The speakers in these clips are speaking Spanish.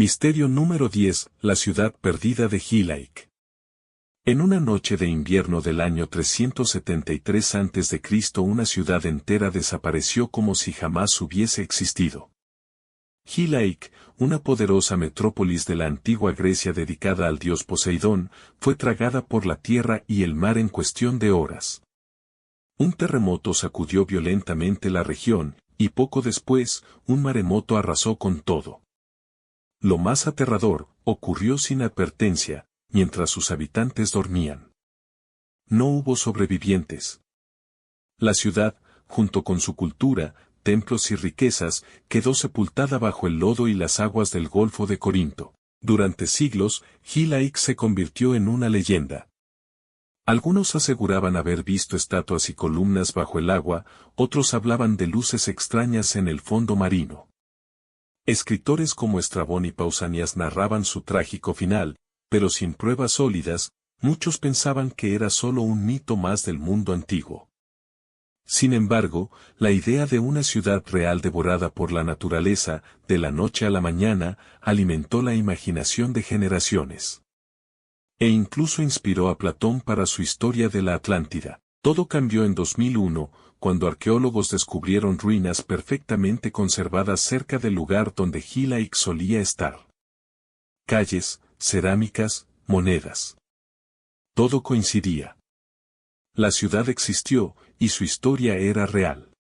Misterio número 10, la ciudad perdida de Hilaik. En una noche de invierno del año 373 a.C., una ciudad entera desapareció como si jamás hubiese existido. Hilaik, una poderosa metrópolis de la antigua Grecia dedicada al dios Poseidón, fue tragada por la tierra y el mar en cuestión de horas. Un terremoto sacudió violentamente la región, y poco después, un maremoto arrasó con todo. Lo más aterrador, ocurrió sin advertencia, mientras sus habitantes dormían. No hubo sobrevivientes. La ciudad, junto con su cultura, templos y riquezas, quedó sepultada bajo el lodo y las aguas del Golfo de Corinto. Durante siglos, Hilaik se convirtió en una leyenda. Algunos aseguraban haber visto estatuas y columnas bajo el agua, otros hablaban de luces extrañas en el fondo marino. Escritores como Estrabón y Pausanias narraban su trágico final, pero sin pruebas sólidas, muchos pensaban que era solo un mito más del mundo antiguo. Sin embargo, la idea de una ciudad real devorada por la naturaleza, de la noche a la mañana, alimentó la imaginación de generaciones. E incluso inspiró a Platón para su historia de la Atlántida. Todo cambió en 2001, cuando arqueólogos descubrieron ruinas perfectamente conservadas cerca del lugar donde Hilaik solía estar. Calles, cerámicas, monedas. Todo coincidía. La ciudad existió, y su historia era real.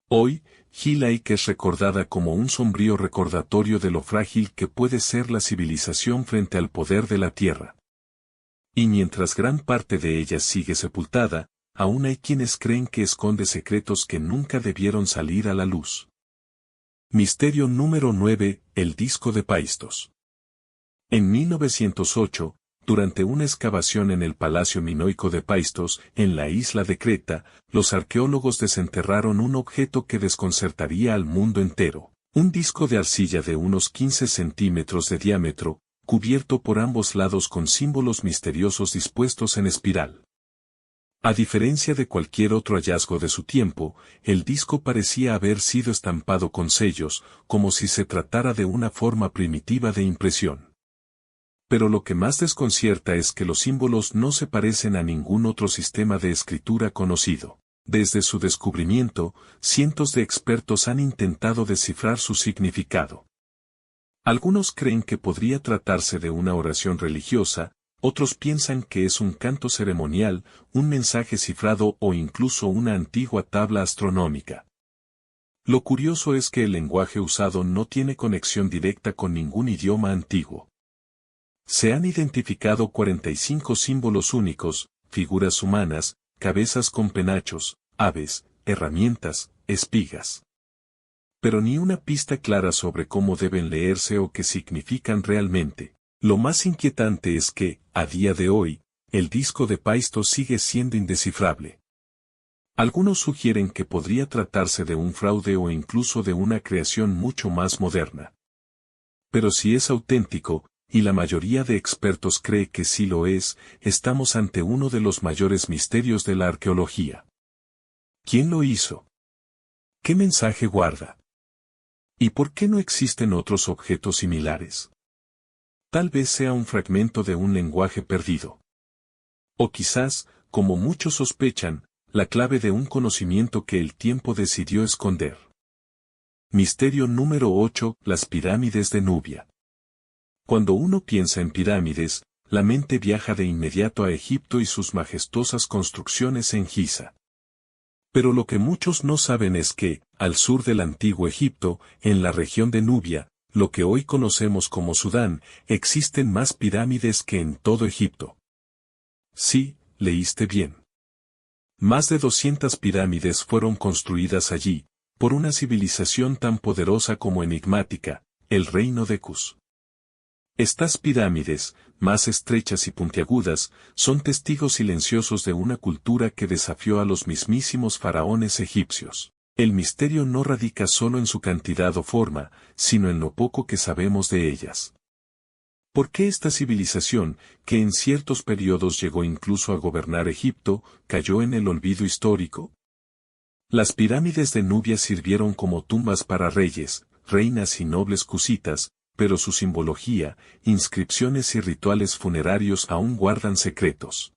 Hoy, Hilaik es recordada como un sombrío recordatorio de lo frágil que puede ser la civilización frente al poder de la tierra. Y mientras gran parte de ella sigue sepultada, aún hay quienes creen que esconde secretos que nunca debieron salir a la luz. Misterio número 9, el disco de Paistos. En 1908, durante una excavación en el Palacio Minoico de Paistos, en la isla de Creta, los arqueólogos desenterraron un objeto que desconcertaría al mundo entero. Un disco de arcilla de unos 15 centímetros de diámetro, cubierto por ambos lados con símbolos misteriosos dispuestos en espiral. A diferencia de cualquier otro hallazgo de su tiempo, el disco parecía haber sido estampado con sellos, como si se tratara de una forma primitiva de impresión. Pero lo que más desconcierta es que los símbolos no se parecen a ningún otro sistema de escritura conocido. Desde su descubrimiento, cientos de expertos han intentado descifrar su significado. Algunos creen que podría tratarse de una oración religiosa, otros piensan que es un canto ceremonial, un mensaje cifrado o incluso una antigua tabla astronómica. Lo curioso es que el lenguaje usado no tiene conexión directa con ningún idioma antiguo. Se han identificado 45 símbolos únicos, figuras humanas, cabezas con penachos, aves, herramientas, espigas. Pero ni una pista clara sobre cómo deben leerse o qué significan realmente. Lo más inquietante es que, a día de hoy, el disco de Paistos sigue siendo indescifrable. Algunos sugieren que podría tratarse de un fraude o incluso de una creación mucho más moderna. Pero si es auténtico, y la mayoría de expertos cree que sí lo es, estamos ante uno de los mayores misterios de la arqueología. ¿Quién lo hizo? ¿Qué mensaje guarda? ¿Y por qué no existen otros objetos similares? Tal vez sea un fragmento de un lenguaje perdido. O quizás, como muchos sospechan, la clave de un conocimiento que el tiempo decidió esconder. Misterio número 8, las pirámides de Nubia. Cuando uno piensa en pirámides, la mente viaja de inmediato a Egipto y sus majestuosas construcciones en Giza. Pero lo que muchos no saben es que, al sur del antiguo Egipto, en la región de Nubia, lo que hoy conocemos como Sudán, existen más pirámides que en todo Egipto. Sí, leíste bien. Más de 200 pirámides fueron construidas allí, por una civilización tan poderosa como enigmática, el reino de Kus. Estas pirámides, más estrechas y puntiagudas, son testigos silenciosos de una cultura que desafió a los mismísimos faraones egipcios. El misterio no radica solo en su cantidad o forma, sino en lo poco que sabemos de ellas. ¿Por qué esta civilización, que en ciertos periodos llegó incluso a gobernar Egipto, cayó en el olvido histórico? Las pirámides de Nubia sirvieron como tumbas para reyes, reinas y nobles cusitas, pero su simbología, inscripciones y rituales funerarios aún guardan secretos.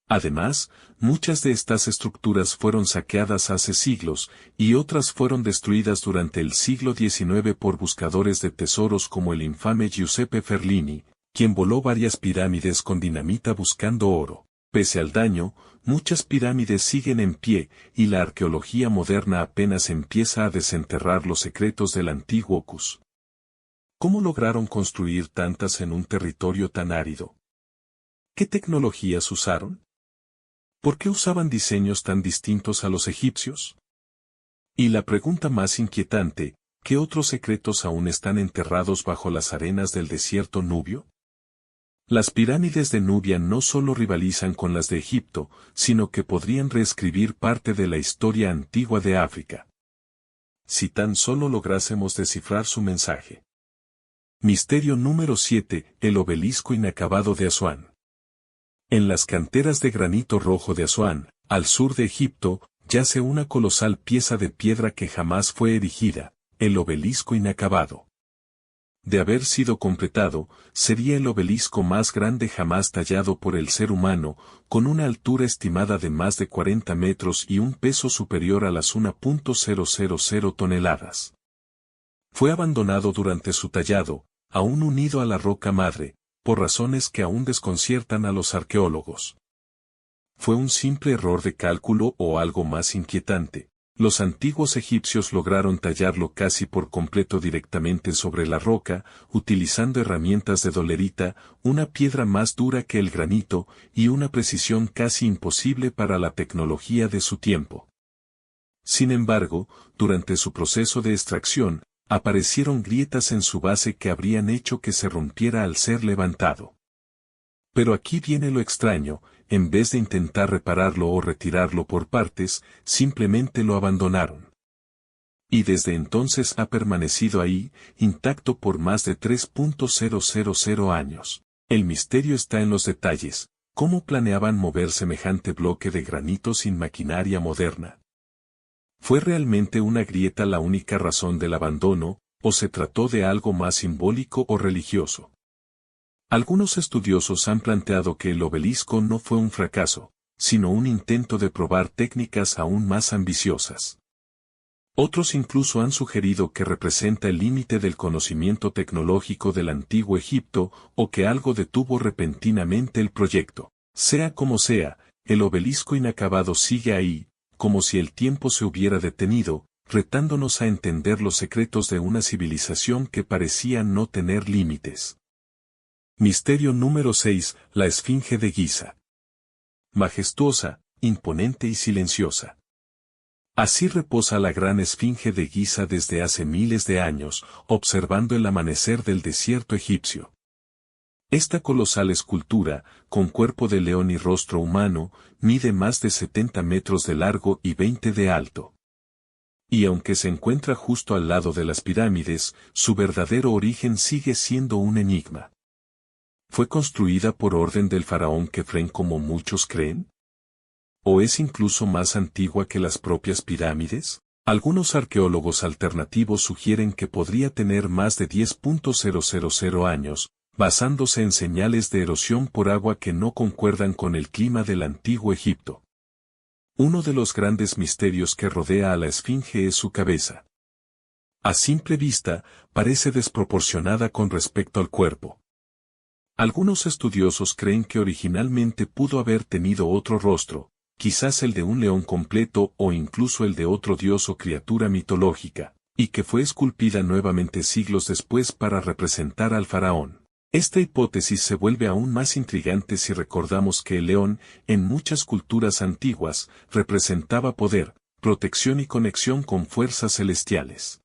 Además, muchas de estas estructuras fueron saqueadas hace siglos, y otras fueron destruidas durante el siglo XIX por buscadores de tesoros como el infame Giuseppe Ferlini, quien voló varias pirámides con dinamita buscando oro. Pese al daño, muchas pirámides siguen en pie, y la arqueología moderna apenas empieza a desenterrar los secretos del antiguo Cus. ¿Cómo lograron construir tantas en un territorio tan árido? ¿Qué tecnologías usaron? ¿Por qué usaban diseños tan distintos a los egipcios? Y la pregunta más inquietante, ¿qué otros secretos aún están enterrados bajo las arenas del desierto nubio? Las pirámides de Nubia no solo rivalizan con las de Egipto, sino que podrían reescribir parte de la historia antigua de África. Si tan solo lográsemos descifrar su mensaje. Misterio número 7, el obelisco inacabado de Asuán. En las canteras de granito rojo de Asuán, al sur de Egipto, yace una colosal pieza de piedra que jamás fue erigida, el obelisco inacabado. De haber sido completado, sería el obelisco más grande jamás tallado por el ser humano, con una altura estimada de más de 40 metros y un peso superior a las 1.000 toneladas. Fue abandonado durante su tallado, aún unido a la roca madre, por razones que aún desconciertan a los arqueólogos. ¿Fue un simple error de cálculo o algo más inquietante? Los antiguos egipcios lograron tallarlo casi por completo directamente sobre la roca, utilizando herramientas de dolerita, una piedra más dura que el granito, y una precisión casi imposible para la tecnología de su tiempo. Sin embargo, durante su proceso de extracción, aparecieron grietas en su base que habrían hecho que se rompiera al ser levantado. Pero aquí viene lo extraño, en vez de intentar repararlo o retirarlo por partes, simplemente lo abandonaron. Y desde entonces ha permanecido ahí, intacto por más de 3.000 años. El misterio está en los detalles. ¿Cómo planeaban mover semejante bloque de granito sin maquinaria moderna? ¿Fue realmente una grieta la única razón del abandono, o se trató de algo más simbólico o religioso? Algunos estudiosos han planteado que el obelisco no fue un fracaso, sino un intento de probar técnicas aún más ambiciosas. Otros incluso han sugerido que representa el límite del conocimiento tecnológico del antiguo Egipto, o que algo detuvo repentinamente el proyecto. Sea como sea, el obelisco inacabado sigue ahí, como si el tiempo se hubiera detenido, retándonos a entender los secretos de una civilización que parecía no tener límites. Misterio número 6, la Esfinge de Giza. Majestuosa, imponente y silenciosa. Así reposa la gran Esfinge de Giza desde hace miles de años, observando el amanecer del desierto egipcio. Esta colosal escultura, con cuerpo de león y rostro humano, mide más de 70 metros de largo y 20 de alto. Y aunque se encuentra justo al lado de las pirámides, su verdadero origen sigue siendo un enigma. ¿Fue construida por orden del faraón Kefren como muchos creen? ¿O es incluso más antigua que las propias pirámides? Algunos arqueólogos alternativos sugieren que podría tener más de 10.000 años, basándose en señales de erosión por agua que no concuerdan con el clima del antiguo Egipto. Uno de los grandes misterios que rodea a la Esfinge es su cabeza. A simple vista, parece desproporcionada con respecto al cuerpo. Algunos estudiosos creen que originalmente pudo haber tenido otro rostro, quizás el de un león completo o incluso el de otro dios o criatura mitológica, y que fue esculpida nuevamente siglos después para representar al faraón. Esta hipótesis se vuelve aún más intrigante si recordamos que el león, en muchas culturas antiguas, representaba poder, protección y conexión con fuerzas celestiales.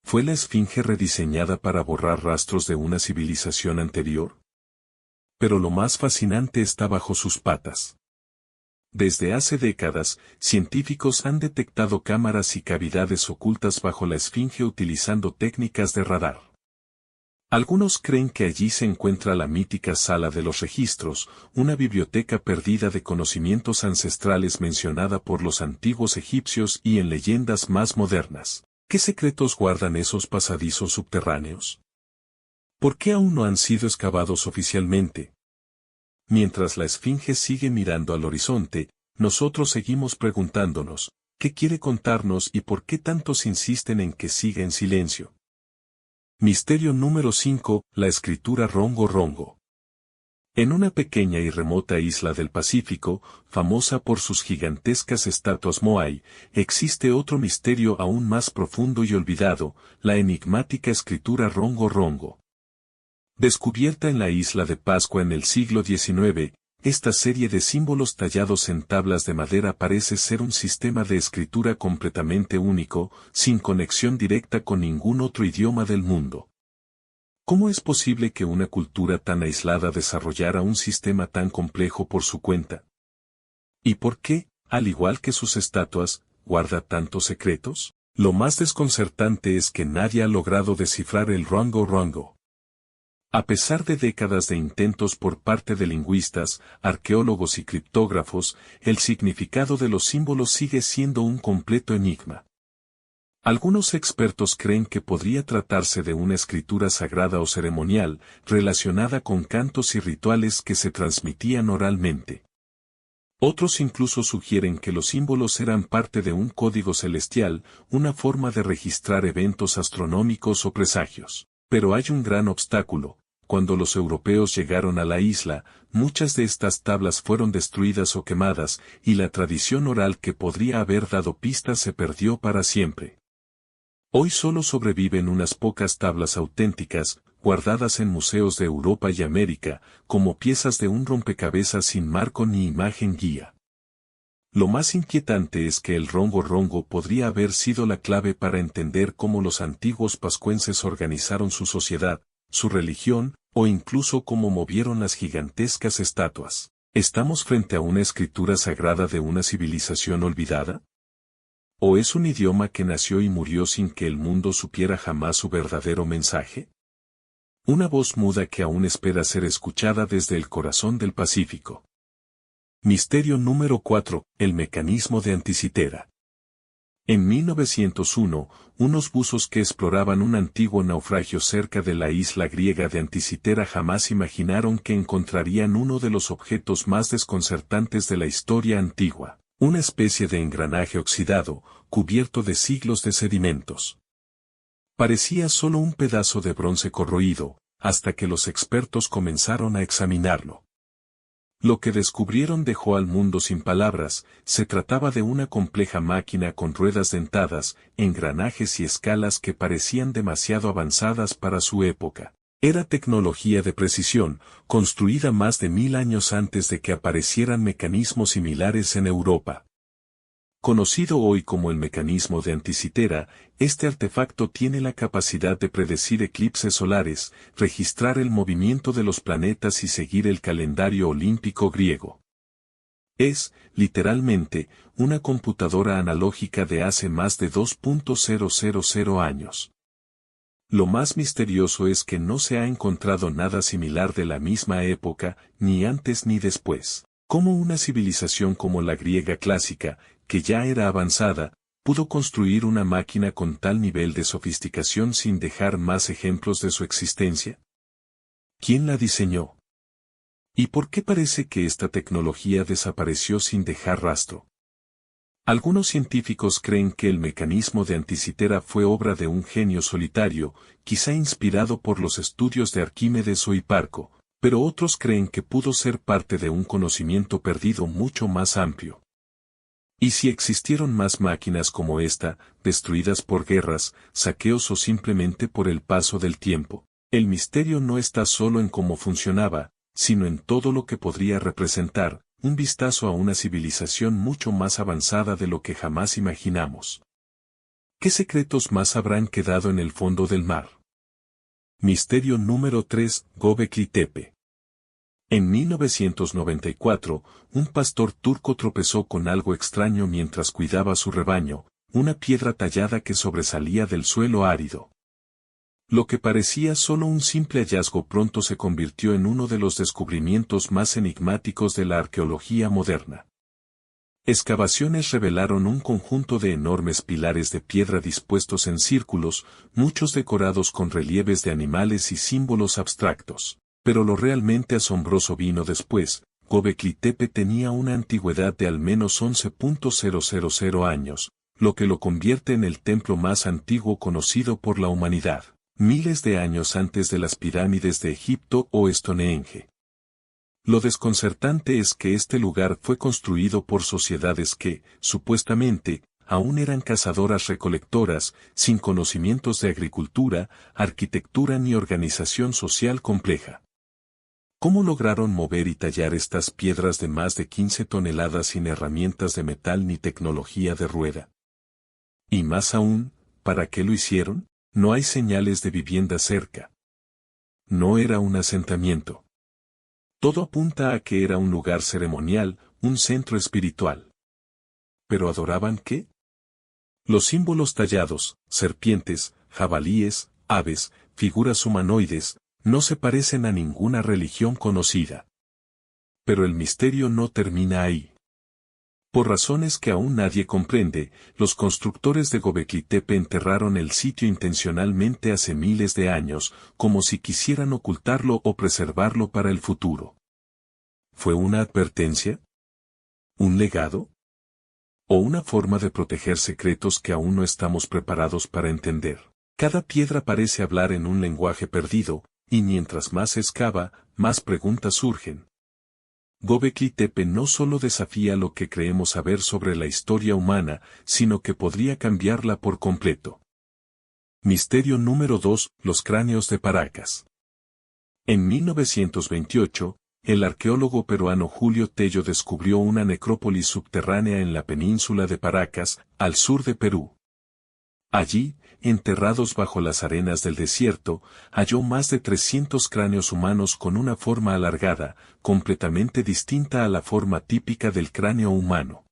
¿Fue la Esfinge rediseñada para borrar rastros de una civilización anterior? Pero lo más fascinante está bajo sus patas. Desde hace décadas, científicos han detectado cámaras y cavidades ocultas bajo la Esfinge utilizando técnicas de radar. Algunos creen que allí se encuentra la mítica Sala de los Registros, una biblioteca perdida de conocimientos ancestrales mencionada por los antiguos egipcios y en leyendas más modernas. ¿Qué secretos guardan esos pasadizos subterráneos? ¿Por qué aún no han sido excavados oficialmente? Mientras la Esfinge sigue mirando al horizonte, nosotros seguimos preguntándonos, ¿qué quiere contarnos y por qué tantos insisten en que siga en silencio? Misterio número 5, la escritura Rongo Rongo. En una pequeña y remota isla del Pacífico, famosa por sus gigantescas estatuas Moai, existe otro misterio aún más profundo y olvidado, la enigmática escritura Rongo Rongo. Descubierta en la isla de Pascua en el siglo XIX, esta serie de símbolos tallados en tablas de madera parece ser un sistema de escritura completamente único, sin conexión directa con ningún otro idioma del mundo. ¿Cómo es posible que una cultura tan aislada desarrollara un sistema tan complejo por su cuenta? ¿Y por qué, al igual que sus estatuas, guarda tantos secretos? Lo más desconcertante es que nadie ha logrado descifrar el Rongo Rongo. A pesar de décadas de intentos por parte de lingüistas, arqueólogos y criptógrafos, el significado de los símbolos sigue siendo un completo enigma. Algunos expertos creen que podría tratarse de una escritura sagrada o ceremonial, relacionada con cantos y rituales que se transmitían oralmente. Otros incluso sugieren que los símbolos eran parte de un código celestial, una forma de registrar eventos astronómicos o presagios. Pero hay un gran obstáculo. Cuando los europeos llegaron a la isla, muchas de estas tablas fueron destruidas o quemadas, y la tradición oral que podría haber dado pistas se perdió para siempre. Hoy solo sobreviven unas pocas tablas auténticas, guardadas en museos de Europa y América, como piezas de un rompecabezas sin marco ni imagen guía. Lo más inquietante es que el Rongo Rongo podría haber sido la clave para entender cómo los antiguos pascuenses organizaron su sociedad, su religión, o incluso cómo movieron las gigantescas estatuas. ¿Estamos frente a una escritura sagrada de una civilización olvidada? ¿O es un idioma que nació y murió sin que el mundo supiera jamás su verdadero mensaje? Una voz muda que aún espera ser escuchada desde el corazón del Pacífico. Misterio número 4, el mecanismo de Anticitera. En 1901, unos buzos que exploraban un antiguo naufragio cerca de la isla griega de Anticitera jamás imaginaron que encontrarían uno de los objetos más desconcertantes de la historia antigua, una especie de engranaje oxidado, cubierto de siglos de sedimentos. Parecía solo un pedazo de bronce corroído, hasta que los expertos comenzaron a examinarlo. Lo que descubrieron dejó al mundo sin palabras. Se trataba de una compleja máquina con ruedas dentadas, engranajes y escalas que parecían demasiado avanzadas para su época. Era tecnología de precisión, construida más de 1000 años antes de que aparecieran mecanismos similares en Europa. Conocido hoy como el mecanismo de Anticitera, este artefacto tiene la capacidad de predecir eclipses solares, registrar el movimiento de los planetas y seguir el calendario olímpico griego. Es, literalmente, una computadora analógica de hace más de 2.000 años. Lo más misterioso es que no se ha encontrado nada similar de la misma época, ni antes ni después. ¿Cómo una civilización como la griega clásica, que ya era avanzada, pudo construir una máquina con tal nivel de sofisticación sin dejar más ejemplos de su existencia? ¿Quién la diseñó? ¿Y por qué parece que esta tecnología desapareció sin dejar rastro? Algunos científicos creen que el mecanismo de Anticitera fue obra de un genio solitario, quizá inspirado por los estudios de Arquímedes o Hiparco, pero otros creen que pudo ser parte de un conocimiento perdido mucho más amplio. ¿Y si existieron más máquinas como esta, destruidas por guerras, saqueos o simplemente por el paso del tiempo? El misterio no está solo en cómo funcionaba, sino en todo lo que podría representar, un vistazo a una civilización mucho más avanzada de lo que jamás imaginamos. ¿Qué secretos más habrán quedado en el fondo del mar? Misterio número 3, Göbekli Tepe. En 1994, un pastor turco tropezó con algo extraño mientras cuidaba su rebaño, una piedra tallada que sobresalía del suelo árido. Lo que parecía solo un simple hallazgo pronto se convirtió en uno de los descubrimientos más enigmáticos de la arqueología moderna. Excavaciones revelaron un conjunto de enormes pilares de piedra dispuestos en círculos, muchos decorados con relieves de animales y símbolos abstractos. Pero lo realmente asombroso vino después. Göbekli Tepe tenía una antigüedad de al menos 11.000 años, lo que lo convierte en el templo más antiguo conocido por la humanidad, miles de años antes de las pirámides de Egipto o Stonehenge. Lo desconcertante es que este lugar fue construido por sociedades que, supuestamente, aún eran cazadoras-recolectoras, sin conocimientos de agricultura, arquitectura ni organización social compleja. ¿Cómo lograron mover y tallar estas piedras de más de 15 toneladas sin herramientas de metal ni tecnología de rueda? Y más aún, ¿para qué lo hicieron? No hay señales de vivienda cerca. No era un asentamiento. Todo apunta a que era un lugar ceremonial, un centro espiritual. ¿Pero adoraban qué? Los símbolos tallados, serpientes, jabalíes, aves, figuras humanoides, no se parecen a ninguna religión conocida. Pero el misterio no termina ahí. Por razones que aún nadie comprende, los constructores de Göbekli Tepe enterraron el sitio intencionalmente hace miles de años, como si quisieran ocultarlo o preservarlo para el futuro. ¿Fue una advertencia? ¿Un legado? ¿O una forma de proteger secretos que aún no estamos preparados para entender? Cada piedra parece hablar en un lenguaje perdido, y mientras más se excava, más preguntas surgen. Göbekli Tepe no solo desafía lo que creemos saber sobre la historia humana, sino que podría cambiarla por completo. Misterio número 2. Los cráneos de Paracas. En 1928, el arqueólogo peruano Julio Tello descubrió una necrópolis subterránea en la península de Paracas, al sur de Perú. Allí, enterrados bajo las arenas del desierto, halló más de 300 cráneos humanos con una forma alargada, completamente distinta a la forma típica del cráneo humano.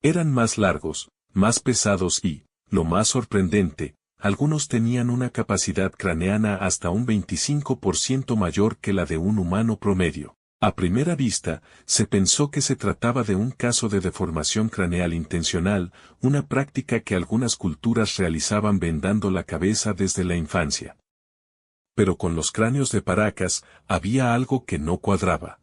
Eran más largos, más pesados y, lo más sorprendente, algunos tenían una capacidad craneana hasta un 25% mayor que la de un humano promedio. A primera vista, se pensó que se trataba de un caso de deformación craneal intencional, una práctica que algunas culturas realizaban vendando la cabeza desde la infancia. Pero con los cráneos de Paracas, había algo que no cuadraba.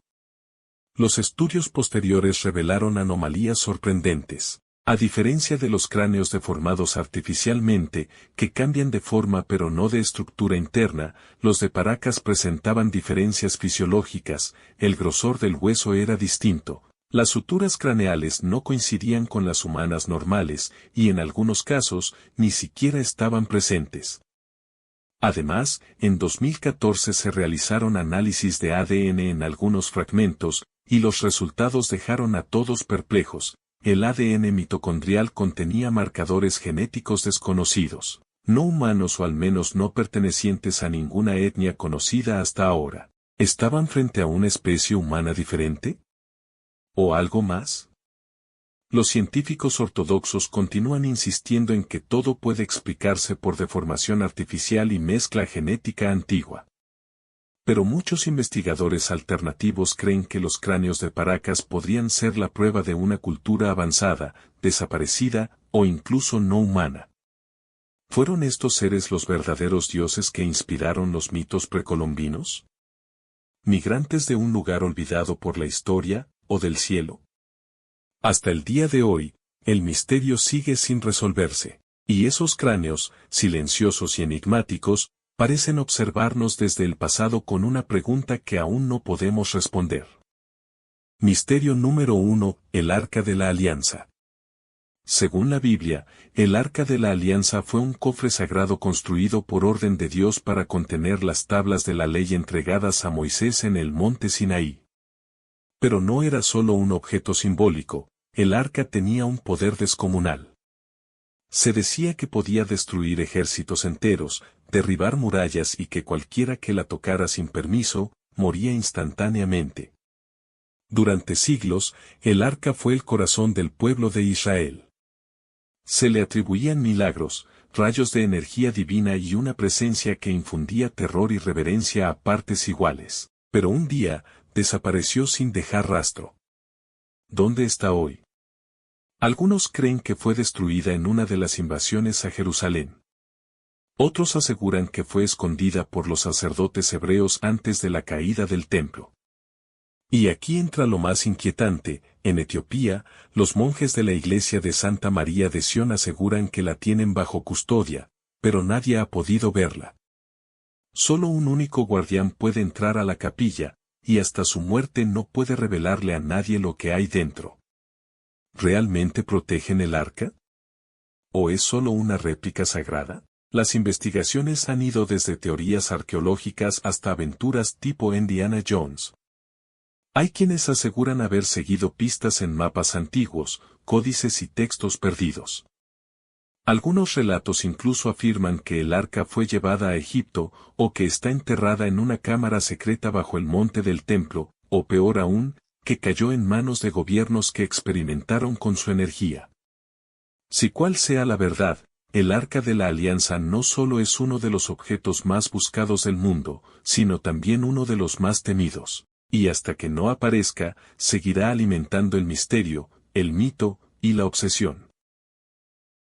Los estudios posteriores revelaron anomalías sorprendentes. A diferencia de los cráneos deformados artificialmente, que cambian de forma pero no de estructura interna, los de Paracas presentaban diferencias fisiológicas, el grosor del hueso era distinto, las suturas craneales no coincidían con las humanas normales, y en algunos casos, ni siquiera estaban presentes. Además, en 2014 se realizaron análisis de ADN en algunos fragmentos, y los resultados dejaron a todos perplejos. El ADN mitocondrial contenía marcadores genéticos desconocidos, no humanos o al menos no pertenecientes a ninguna etnia conocida hasta ahora. ¿Estaban frente a una especie humana diferente? ¿O algo más? Los científicos ortodoxos continúan insistiendo en que todo puede explicarse por deformación artificial y mezcla genética antigua. Pero muchos investigadores alternativos creen que los cráneos de Paracas podrían ser la prueba de una cultura avanzada, desaparecida, o incluso no humana. ¿Fueron estos seres los verdaderos dioses que inspiraron los mitos precolombinos? ¿Migrantes de un lugar olvidado por la historia, o del cielo? Hasta el día de hoy, el misterio sigue sin resolverse, y esos cráneos, silenciosos y enigmáticos, parecen observarnos desde el pasado con una pregunta que aún no podemos responder. Misterio número 1. El Arca de la Alianza. Según la Biblia, el Arca de la Alianza fue un cofre sagrado construido por orden de Dios para contener las tablas de la ley entregadas a Moisés en el monte Sinaí. Pero no era solo un objeto simbólico, el arca tenía un poder descomunal. Se decía que podía destruir ejércitos enteros, derribar murallas y que cualquiera que la tocara sin permiso, moría instantáneamente. Durante siglos, el arca fue el corazón del pueblo de Israel. Se le atribuían milagros, rayos de energía divina y una presencia que infundía terror y reverencia a partes iguales. Pero un día, desapareció sin dejar rastro. ¿Dónde está hoy? Algunos creen que fue destruida en una de las invasiones a Jerusalén. Otros aseguran que fue escondida por los sacerdotes hebreos antes de la caída del templo. Y aquí entra lo más inquietante: en Etiopía, los monjes de la iglesia de Santa María de Sion aseguran que la tienen bajo custodia, pero nadie ha podido verla. Solo un único guardián puede entrar a la capilla, y hasta su muerte no puede revelarle a nadie lo que hay dentro. ¿Realmente protegen el arca? ¿O es solo una réplica sagrada? Las investigaciones han ido desde teorías arqueológicas hasta aventuras tipo Indiana Jones. Hay quienes aseguran haber seguido pistas en mapas antiguos, códices y textos perdidos. Algunos relatos incluso afirman que el arca fue llevada a Egipto, o que está enterrada en una cámara secreta bajo el monte del templo, o peor aún, que cayó en manos de gobiernos que experimentaron con su energía. Si cual sea la verdad, el Arca de la Alianza no solo es uno de los objetos más buscados del mundo, sino también uno de los más temidos, y hasta que no aparezca, seguirá alimentando el misterio, el mito y la obsesión.